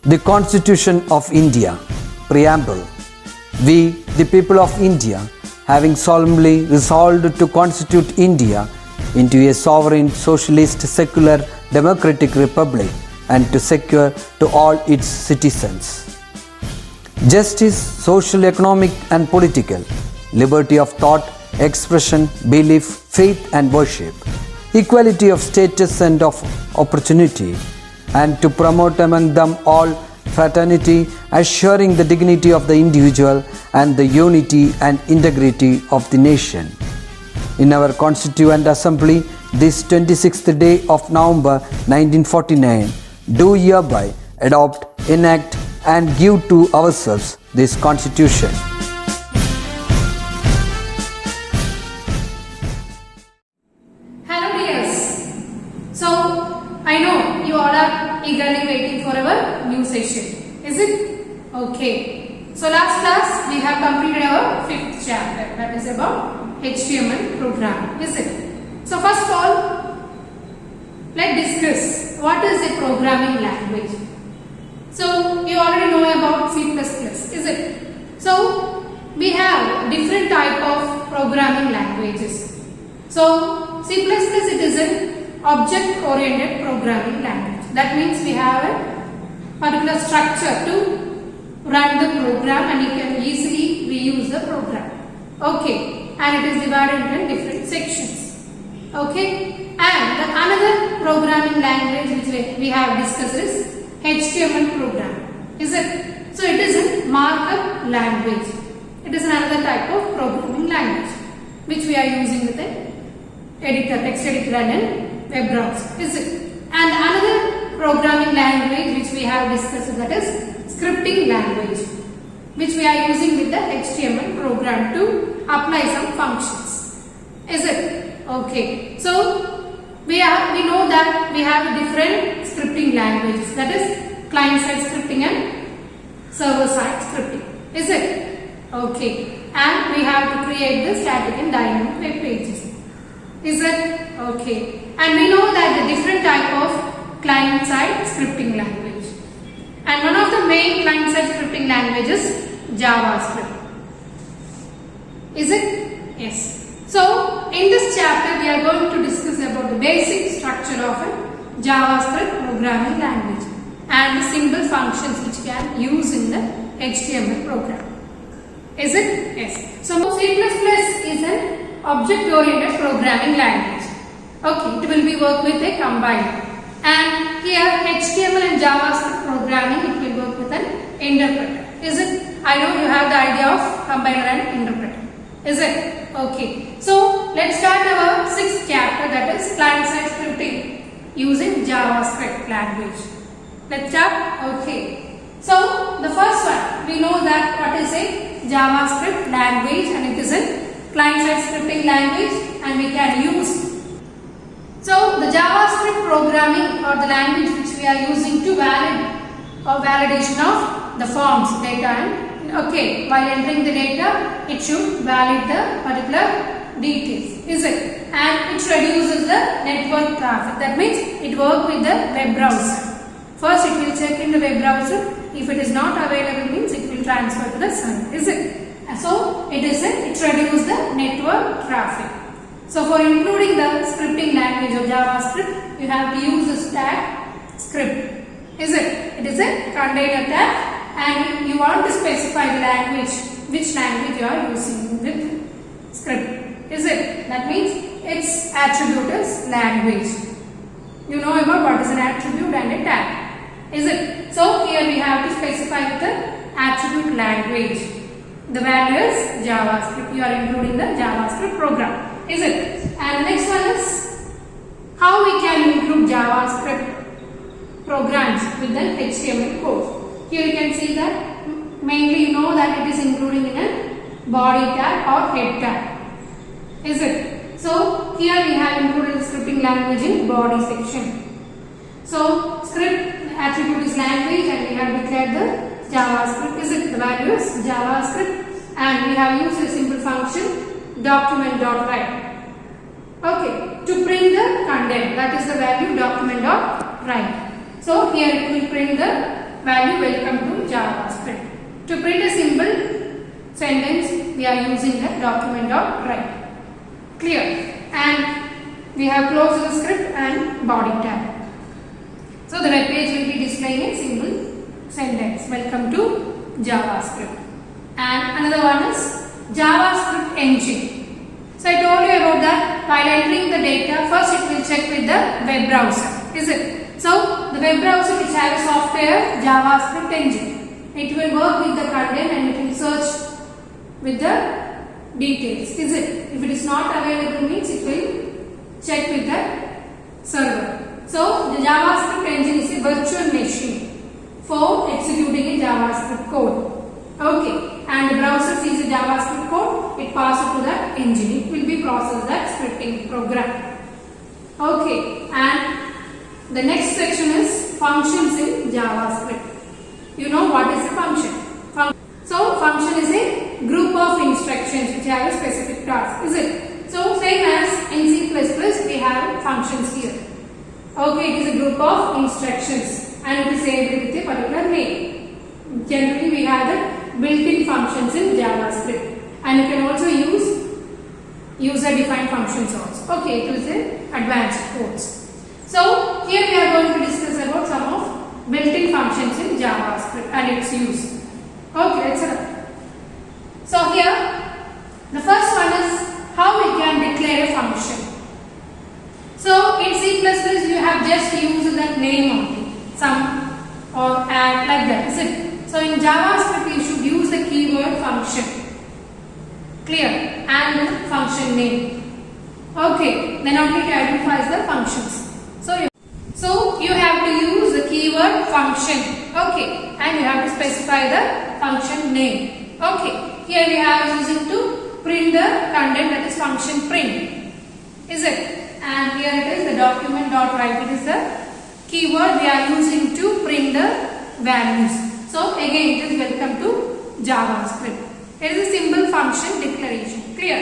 The Constitution of India, Preamble. We, the people of India, having solemnly resolved to constitute India into a sovereign, socialist, secular, democratic republic and to secure to all its citizens justice, social, economic and political, liberty of thought, expression, belief, faith and worship, equality of status and of opportunity, and to promote among them all fraternity, assuring the dignity of the individual and the unity and integrity of the nation. In our Constituent Assembly, this 26th day of November 1949, do hereby adopt, enact and give to ourselves this Constitution. Hello dears. So, I know you all are eagerly waiting for our new session. Is it? Okay. So last class we have completed our 5th chapter, that is about HTML programming. Is it? So first of all, let's discuss what is a programming language. So you already know about C++, is it? So we have different type of programming languages. So C++ it is an object oriented programming language. That means we have a particular structure to run the program and you can easily reuse the program. Okay, and it is divided into different sections. Okay, and the another programming language which we have discussed is HTML program. Is it? So it is a markup language. It is another type of programming language which we are using with an editor, text editor and web browser. Is it? And another programming language which we have discussed, that is scripting language, which we are using with the HTML program to apply some functions. Is it? Okay. So we know that we have different scripting languages, that is client side scripting and server side scripting. Is it? Okay. And we have to create the static and dynamic web pages. Is it? Okay. And we know that the different type of client side scripting language. And one of the main client side scripting languages is JavaScript. Is it? Yes. So in this chapter we are going to discuss about the basic structure of a JavaScript programming language and the simple functions which we can use in the HTML program. Is it? Yes. So C++ is an object-oriented programming language. Okay, it will be work with a compiler. And here HTML and JavaScript programming, it will work with an interpreter. Is it? I know you have the idea of compiler and interpreter. Is it? Okay. So let's start our 6th chapter, that is client-side scripting using JavaScript language. Let's start. Okay. So the first one, we know that what is a JavaScript language, and it is a client-side scripting language and we can use. So the JavaScript programming or the language which we are using to validation of the forms data, and okay, while entering the data it should validate the particular details. Is it? And it reduces the network traffic. That means it works with the web browser. First it will check in the web browser. If it is not available, means it will transfer to the server. Is it? So it reduces the network traffic. So for including the scripting language of JavaScript, you have to use the tag script. Is it? It is a container tag and you want to specify the language, which language you are using with script. Is it? That means its attribute is language. You know about what is an attribute and a tag. Is it? So here we have to specify the attribute language. The value is JavaScript. You are including the JavaScript program. Is it? And the next one is how we can include JavaScript programs with the HTML code. Here you can see that mainly you know that it is including in a body tag or head tag. Is it? So here we have included the scripting language in body section. So script attribute is language and we have declared the JavaScript. Is it? The value is JavaScript and we have used a simple function document.write. Okay, to print the content, that is the value document.write. So here it will print the value welcome to JavaScript. To print a simple sentence, we are using the document.write. Clear? And we have closed the script and body tag. So the web page will be displaying a simple sentence, welcome to JavaScript. And another one is JavaScript engine. So I told you about that. While entering the data, first it will check with the web browser, is it? So the web browser which has a software JavaScript engine, it will work with the content and it will search with the details, is it? If it is not available means it will check with the server. So the JavaScript engine is a virtual machine for executing a JavaScript code. Okay, and the browser sees a JavaScript code, it passes to the engine. It will be processed that scripting program. Okay, and the next section is functions in JavaScript. You know what is a function? So function is a group of instructions which have a specific task, is it? So same as in C++ we have functions here. Okay, it is a group of instructions and it is saved with a particular name. Generally we have the built-in functions in JavaScript, and you can also use user-defined functions also. Okay, it is an advanced codes. So here we are going to discuss about some of built-in functions in JavaScript and its use. Okay, let's start. So here the first one is how we can declare a function. So in C++ you have just used that name only, sum or add, like that, is it? So in JavaScript you should use the keyword function. Clear? And the function name. Okay, then only it identifies the functions. So you have to use the keyword function. Okay, and you have to specify the function name. Okay, here we are using to print the content, that is function print. Is it? And here it is the document.write. It is the keyword we are using to print the values. So again it is welcome to JavaScript. It is a simple function declaration. Clear?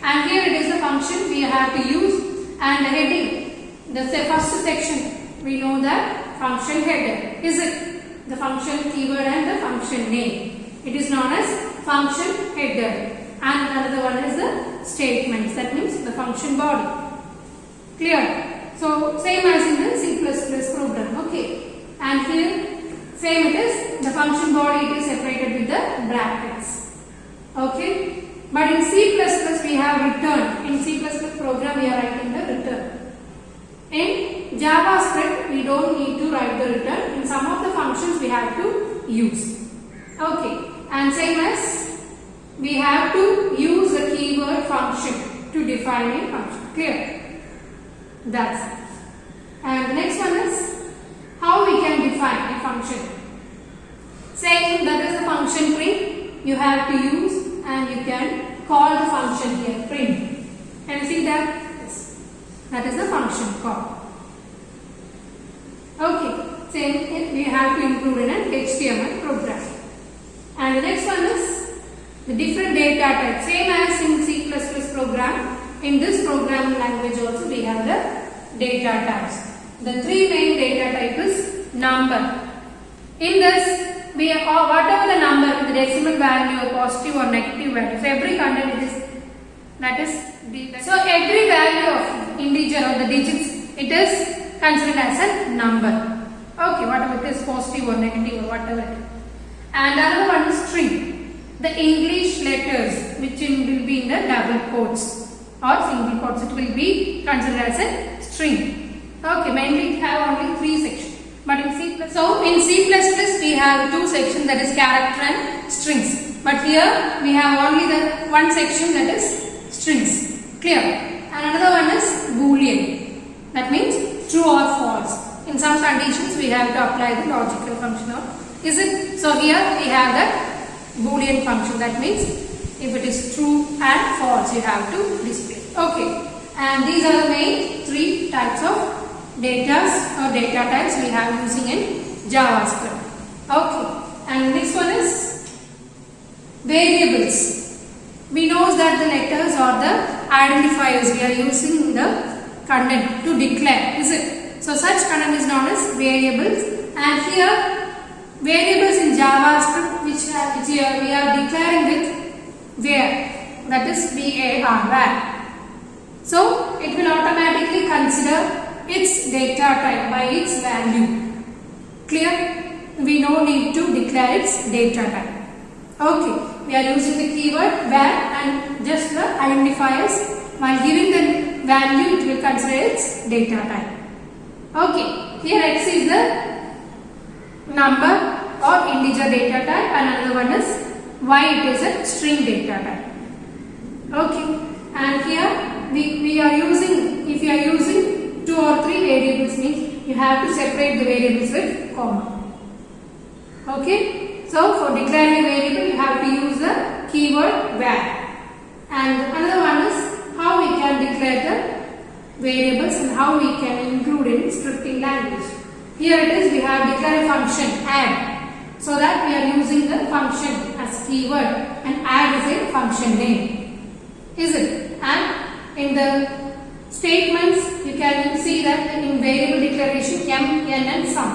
And here it is the function we have to use, and the heading, the first section we know that function header. Is it? The function keyword and the function name. It is known as function header. And another one is the statements, that means the function body. Clear? So same as in the C++ program. Okay, and here same it is, the function body it is separated with the brackets. Okay, but in C++ we have return. In C++ program we are writing the return. In JavaScript we don't need to write the return. In some of the functions we have to use. Okay, and same as we have to use the keyword function to define a function. Clear? That's it. And the next one is how we can define a function. Saying that is the function print, you have to use and you can call the function here print. Can you see that? Yes. That is the function call. Okay, same we have to include in an HTML program. And the next one is the different data types. Same as in C++ program, in this programming language also we have the data types. The three main data type is number. In this we have whatever the number with the decimal value or positive or negative value. So every content it is, that is so every value of integer or the digits it is considered as a number. Okay, whatever it is, positive or negative or whatever it is. And another one is string. The English letters which will be in the double quotes or single quotes, it will be considered as a string. Okay, mainly it have only 3 sections. But in C++, so in C++ we have 2 sections, that is character and strings. But here we have only the 1 section, that is strings. Clear? And another one is Boolean. That means true or false. In some conditions we have to apply the logical function or is it? So here we have that Boolean function. That means if it is true and false you have to display. Okay. And these are the main 3 types of data or data types we have using in JavaScript. Okay. And next one is variables. We know that the letters or the identifiers we are using in the content to declare, is it? So such content is known as variables, and here variables in JavaScript which we are declaring with var, that is var. So it will automatically consider its data type by its value. Clear? We no need to declare its data type. Okay, we are using the keyword var and just the identifiers. While giving the value, it will consider its data type. Okay, here x is the number or integer data type and another one is y, it is a string data type. Okay, and here we are using, if you are using 2 or 3 variables, means you have to separate the variables with comma. Okay, so for declaring a variable you have to use the keyword var. And another one is how we can declare the variables and how we can include in scripting language. Here it is, we have declared a function add, so that we are using the function as keyword and add is a function name. Is it? And in the statements you can see that in variable declaration m, n and sum.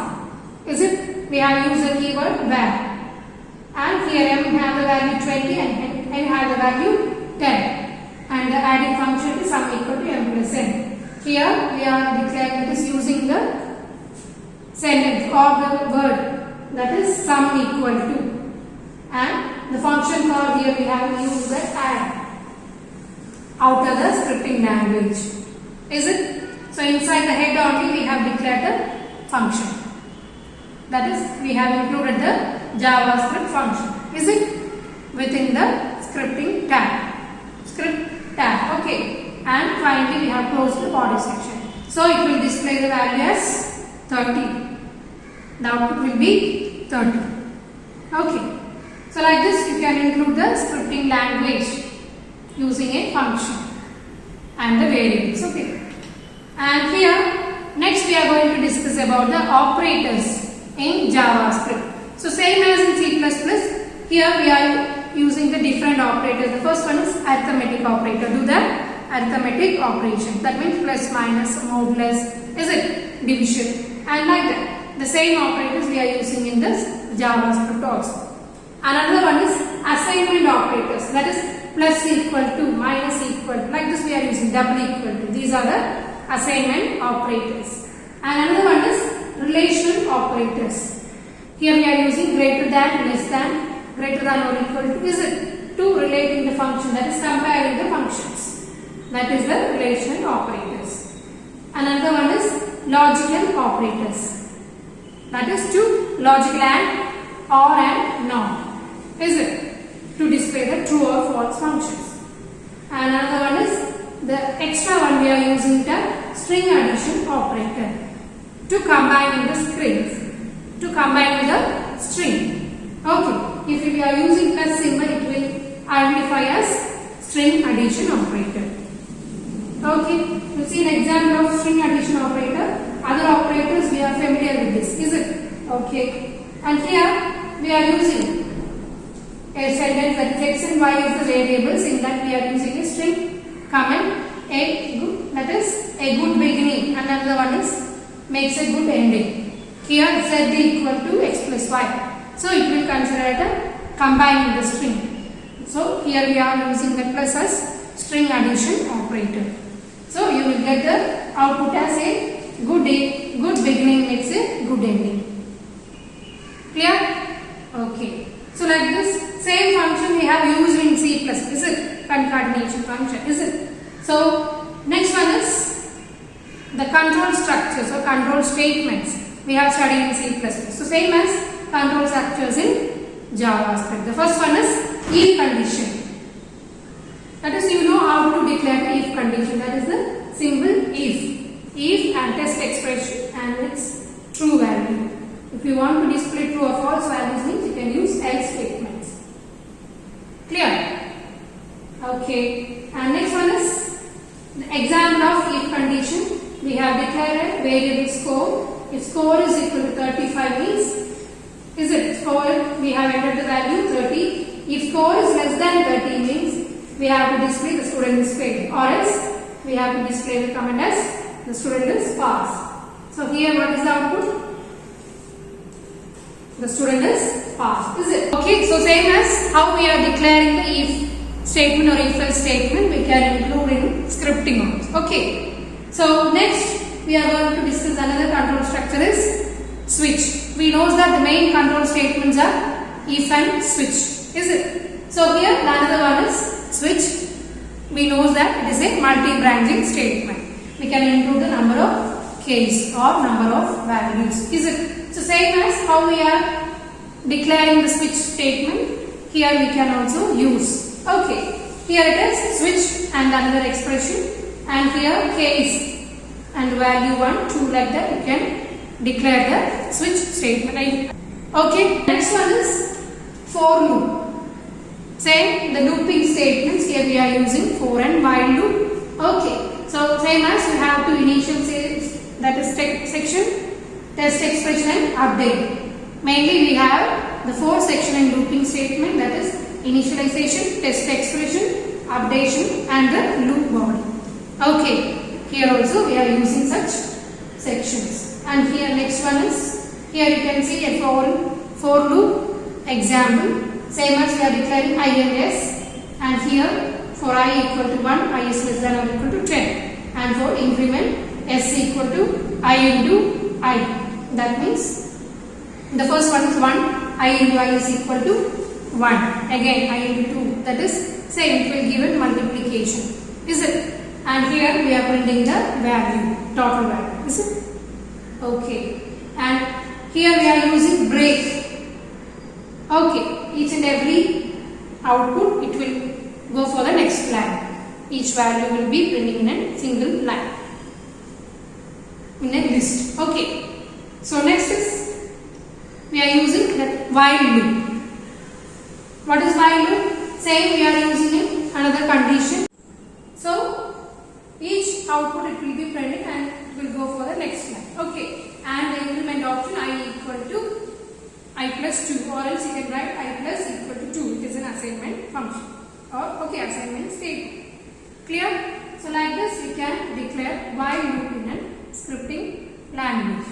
Is it? We have used the keyword var. And here m have the value 20 and n have the value 10. And the adding function is sum equal to m plus n. Here we are declaring that is using the sentence or the word, that is sum equal to. And the function call here we have used the add out of the scripting language. Is it? So inside the head only we have declared the function. That is, we have included the JavaScript function. Is it? Within the scripting tag. Script tag. Okay. And finally we have closed the body section. So it will display the value as 30. The output will be 30. Okay. So like this you can include the scripting language using a function and the variables. Okay. And here next we are going to discuss about the operators in JavaScript. So same as in C++, here we are using the different operators. The first one is arithmetic operator. Do the arithmetic operation. That means plus, minus, modulus, is it? Division. And like that. The same operators we are using in this JavaScript also. Another one is assignment operators. That is plus equal to, minus equal to. Like this we are using double equal to. These are the assignment operators. And another one is relational operators. Here we are using greater than, less than, greater than or equal to. Is it? To relating the function, that is comparing the functions. That is the relational operators. Another one is logical operators. That is to logical and, or and, not. Is it? To display the true or false functions. And another one is the extra one we are using the string addition operator. To combine the strings. To combine the string. Okay. If we are using plus symbol, it will identify as string addition operator. Okay. You see an example of string addition operator. Other operators we are familiar with this. Is it? Okay. And here we are using a sentence that x and y is the variables. In that we are using a string comment a good, that is a good beginning. And another one is makes a good ending. Here z equal to x plus y. So it will consider it a combining the string. So here we are using the plus as string addition operator. So you will get the output as a good beginning makes a good ending. Clear? Okay. So like this same function we have used in C++. Is it? Concatenation function. Is it? So next one is the control structures or control statements we have studied in C++. So same as control structures in JavaScript. The first one is if condition. That is, you know how to declare the if condition. That is the symbol if. If and test expression and its true value. If you want to display true or false values, means you can use else statements. Clear? Okay. And next one is the example of if condition. We have declared a variable score. If score is equal to 35 means, is it score? We have entered the value 30. If score is less than 30 means we have to display the student is failed, or else we have to display the comment as the student is passed. So here what is the output? The student is passed. Is it? Okay, so same as how we are declaring the if statement or if else statement, we can include in scripting also. Okay. So next we are going to discuss another control structure is switch. We know that the main control statements are if and switch. Is it? So here another one is switch. We know that it is a multi-branching statement. We can include the number of keys or number of values. Is it? So same as how we are declaring the switch statement, here we can also use. Okay, here it is switch and another expression, and here case and value 1, 2, like that you can declare the switch statement. Okay, next one is for loop. Same, the looping statements, here we are using for and while loop. Okay, so same as you have to initial that is section, test expression and update. Mainly we have the for section and looping statement, that is initialization, test expression, updation and the loop body. Okay, here also we are using such sections. And here next one is, here you can see a for loop example. Same as we are declaring I and S, and here for I equal to 1, I is less than or equal to 10, and for increment S equal to I into I. That means the first one is 1, I into I is equal to 1, again I into 2, that is same, it will give it multiplication. Is it? And here we are printing the value, total value. Is it? Okay, and here we are using break. Okay, each and every output it will go for the next line. Each value will be printing in a single line, in a list. Okay, so next is we are using the while loop. What is while loop? Same, we are using in another condition. So each output it will be printed and it will go for the next line. Okay, and the increment option I equal to I plus 2, or else you can write I plus equal to 2. It is an assignment function or assignment statement. Clear? So like this we can declare while loop in a scripting language.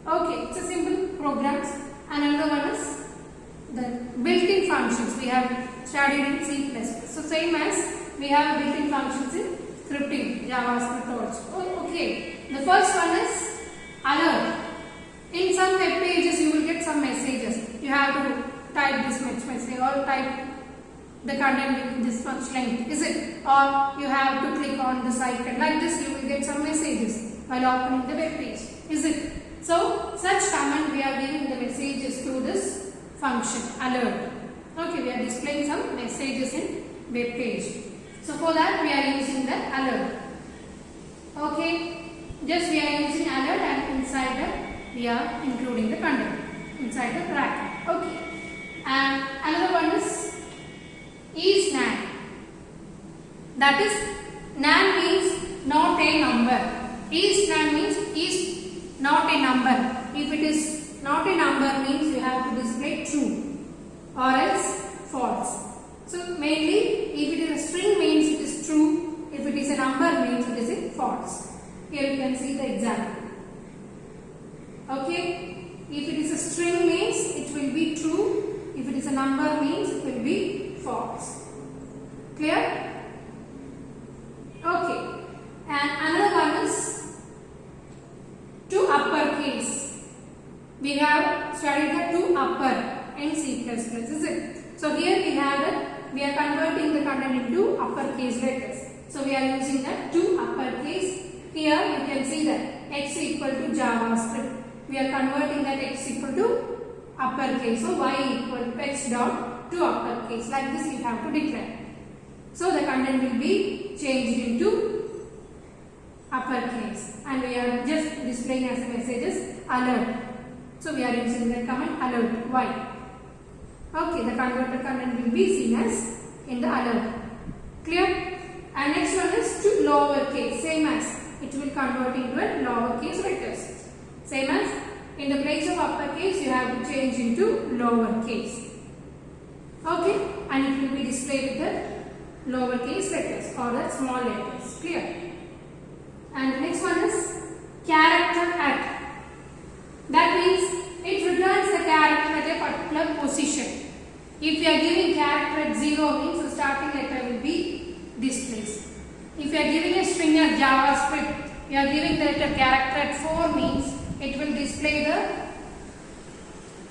Okay, it's a simple programs. And another one is the built-in functions. We have studied in C++. So same as we have built-in functions in scripting, JavaScript also. Okay, the first one is alert. In some web pages you will get some messages. You have to type this message or type the content with this much length. Is it? Or you have to click on this icon. Like this you will get some messages while opening the web page. Is it? So such command we are giving the messages through this function alert. Okay, we are displaying some messages in web page. So for that we are using the alert. Okay, just we are using alert and inside that we are including the content inside the bracket. Okay, and another one is nan. That is, nan means not a number. Is nan means is not a number. If it is not a number means you have to display true or else false. So mainly if it is a string means it is true. If it is a number means it is false. Here you can see the example. Okay, if it is a string means it will be true. If it is a number means it will be false. Clear? Okay, and another one is to uppercase. We have studied the to upper in C++, is it? So here we have that we are converting the content into uppercase letters. So we are using that to uppercase. Here you can see that x equal to JavaScript. We are converting that x equal to uppercase. So y equal to x dot to uppercase. Like this you have to declare. So the content will be changed into uppercase. And we are just displaying as a messages alert. So we are using the command alert y. Okay, the converted content will be seen as in the alert. Clear? And next one is to lowercase. Same as it will convert into a lowercase letters. Same as in the place of uppercase you have to change into lowercase. Okay, and it will be displayed with the lowercase letters or the small letters. Clear? And the next one is character at. That means it returns the character JavaScript, we are giving the letter character at 4 means it will display the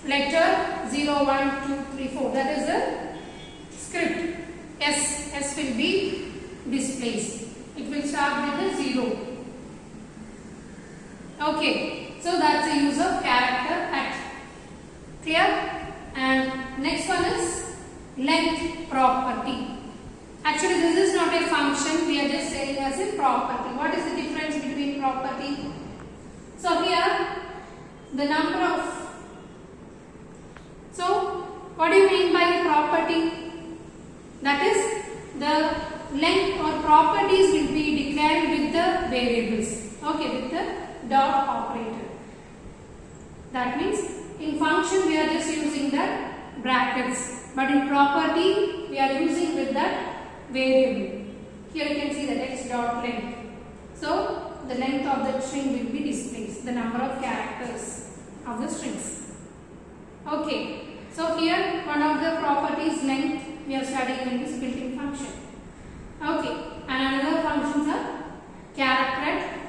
letter 0, 1, 2, 3, 4. That is the script. S will be displaced. It will start with the 0. Okay, so that's the use of character at. Clear? And next one is length property. Actually, this is not a function, we are just saying as a property. What is the difference between property? So here, the number of, so what do you mean by property? That is, the length or properties will be declared with the variables. Okay, with the dot operator. That means in function we are just using the brackets, but in property we are using with that variable. Here you can see the text dot length. So the length of the string will be displayed, the number of characters of the strings. Okay, so here one of the properties length we are studying in this built-in function. Okay, and another functions are character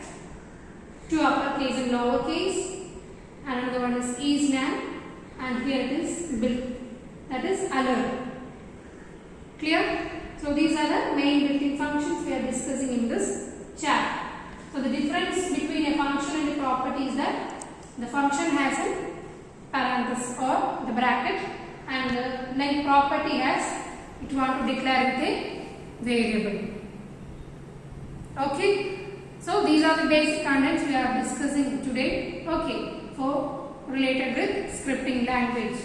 to uppercase and lowercase. Another one is isNames, and here it is built, that is alert. Clear? So these are the main built-in functions we are discussing in this chapter. So the difference between a function and a property is that the function has a parenthesis or the bracket, and the length property has, it want to declare with a variable. Okay, so these are the basic contents we are discussing today. Okay, for related with scripting language.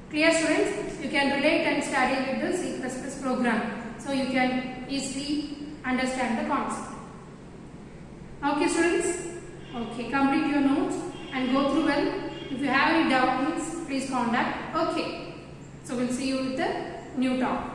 Clear, students? You can relate and study with the C++ program, so you can easily understand the concept. Okay, students? Okay, complete your notes and go through well. If you have any doubts, please contact. Okay, so we'll see you with the new topic.